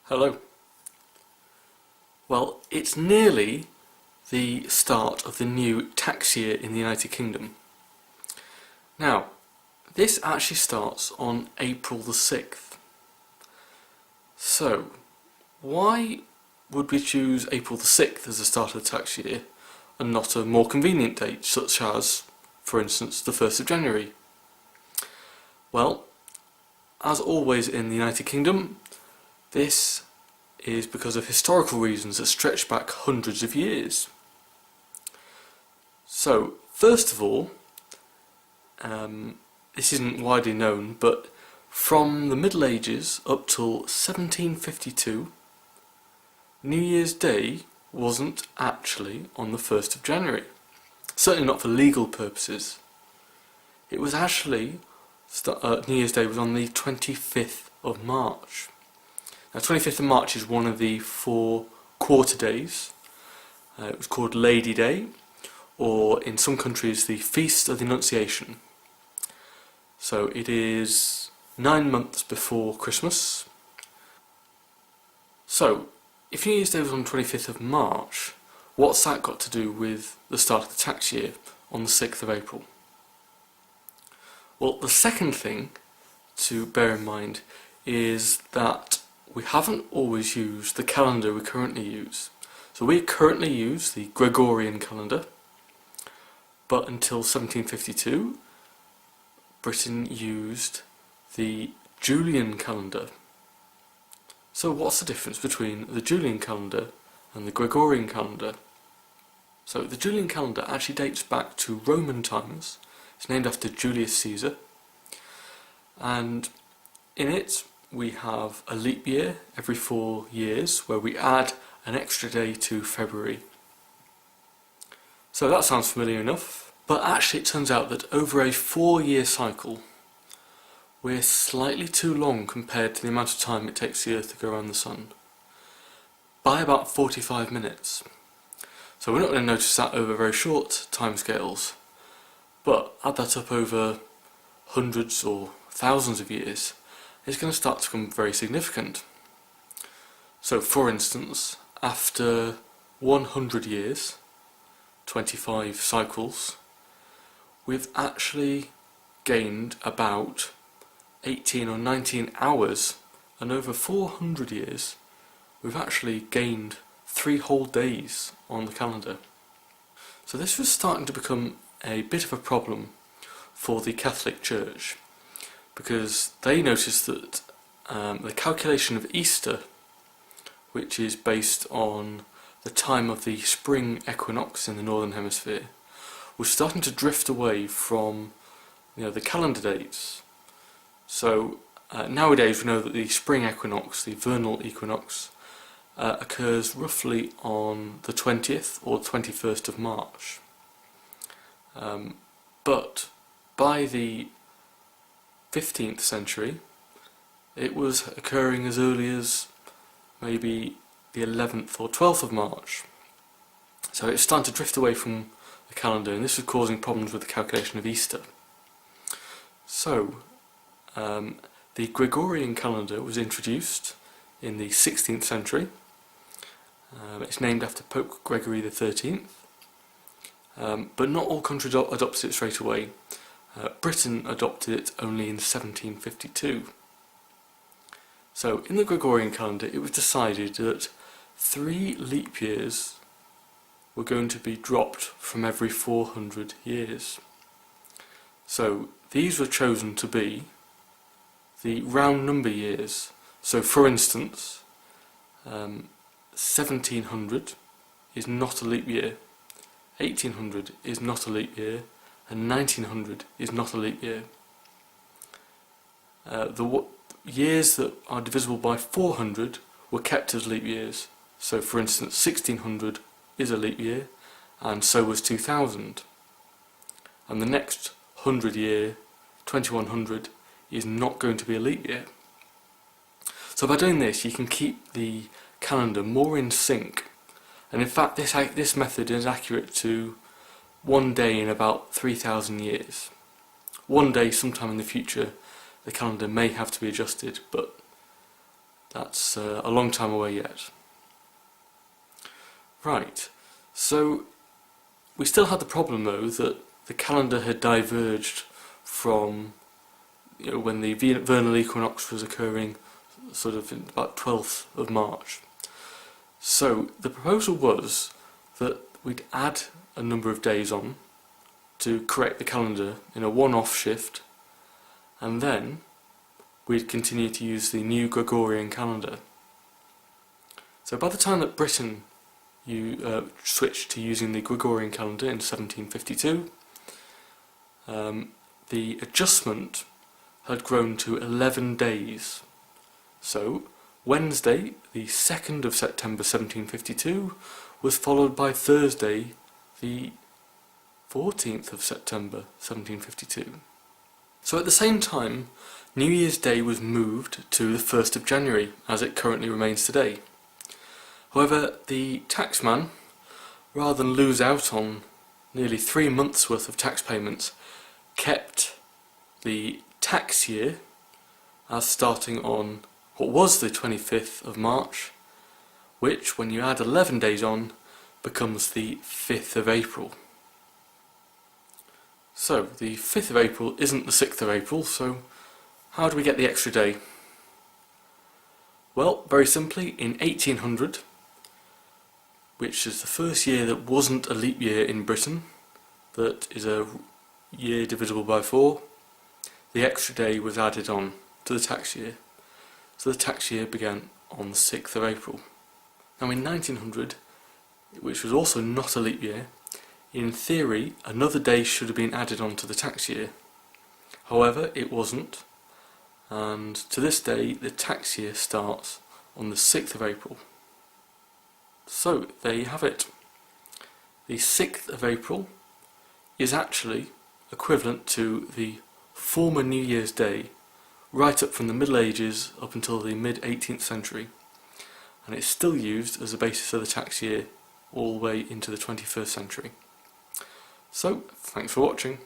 Hello. Well, it's nearly the start of the new tax year in the United Kingdom. Now, this actually starts on April the 6th. So, why would we choose April the 6th as the start of the tax year and not a more convenient date such as, for instance, the 1st of January? Well, as always in the United Kingdom, this is because of historical reasons that stretch back hundreds of years. So, first of all, this isn't widely known, but from the Middle Ages up till 1752, New Year's Day wasn't actually on the 1st of January. Certainly not for legal purposes. It was actually, New Year's Day was on the 25th of March. Now, 25th of March is one of the 4 quarter days. It was called Lady Day, or in some countries the Feast of the Annunciation. So it is 9 months before Christmas. So, if New Year's Day was on the 25th of March, what's that got to do with the start of the tax year on the 6th of April? Well, the second thing to bear in mind is that we haven't always used the calendar we currently use. So we currently use the Gregorian calendar, but until 1752, Britain used the Julian calendar. So what's the difference between the Julian calendar and the Gregorian calendar? So the Julian calendar actually dates back to Roman times. It's named after Julius Caesar, and in it we have a leap year every 4 years where we add an extra day to February. So that sounds familiar enough, but actually it turns out that over a 4-year cycle we're slightly too long compared to the amount of time it takes the Earth to go around the Sun, by about 45 minutes. So we're not going to notice that over very short timescales, but add that up over hundreds or thousands of years, it's going to start to become very significant. So for instance, after 100 years, 25 cycles, we've actually gained about 18 or 19 hours, and over 400 years we've actually gained 3 whole days on the calendar. So this was starting to become a bit of a problem for the Catholic Church, because they noticed that the calculation of Easter, which is based on the time of the spring equinox in the Northern Hemisphere, was starting to drift away from the calendar dates. So nowadays we know that the spring equinox, the vernal equinox, occurs roughly on the 20th or 21st of March. But by the 15th century, it was occurring as early as maybe the 11th or 12th of March. So it's starting to drift away from the calendar, and this was causing problems with the calculation of Easter. So the Gregorian calendar was introduced in the 16th century. It's named after Pope Gregory the 13th, but not all countries adopted it straight away. Britain adopted it only in 1752. So in the Gregorian calendar it was decided that 3 leap years were going to be dropped from every 400 years. So these were chosen to be the round number years. So for instance, 1700 is not a leap year, 1800 is not a leap year, and 1900 is not a leap year. The years that are divisible by 400 were kept as leap years. So for instance, 1600 is a leap year, and so was 2000. And the next 100 year, 2100, is not going to be a leap year. So by doing this you can keep the calendar more in sync, and in fact this method is accurate to 1 day in about 3,000 years. One day sometime in the future the calendar may have to be adjusted, but that's a long time away yet. Right, so we still had the problem though that the calendar had diverged from when the vernal equinox was occurring sort of in about 12th of March. So the proposal was that we'd add a number of days on to correct the calendar in a one-off shift, and then we'd continue to use the new Gregorian calendar. So by the time that Britain switched to using the Gregorian calendar in 1752, the adjustment had grown to 11 days. So Wednesday, the 2nd of September 1752, was followed by Thursday, the 14th of September 1752. So at the same time, New Year's Day was moved to the 1st of January, as it currently remains today. However, the taxman, rather than lose out on nearly 3 months' worth of tax payments, kept the tax year as starting on what was the 25th of March, which, when you add 11 days on, becomes the 5th of April. So, the 5th of April isn't the 6th of April, so how do we get the extra day? Well, very simply, in 1800, which is the first year that wasn't a leap year in Britain, that is a year divisible by 4, the extra day was added on to the tax year. So the tax year began on the 6th of April. Now in 1900, which was also not a leap year, in theory another day should have been added on to the tax year. However, it wasn't, and to this day the tax year starts on the 6th of April. So there you have it. The 6th of April is actually equivalent to the former New Year's Day right up from the Middle Ages up until the mid-18th century, and it's still used as a basis of the tax year all the way into the 21st century. So, thanks for watching.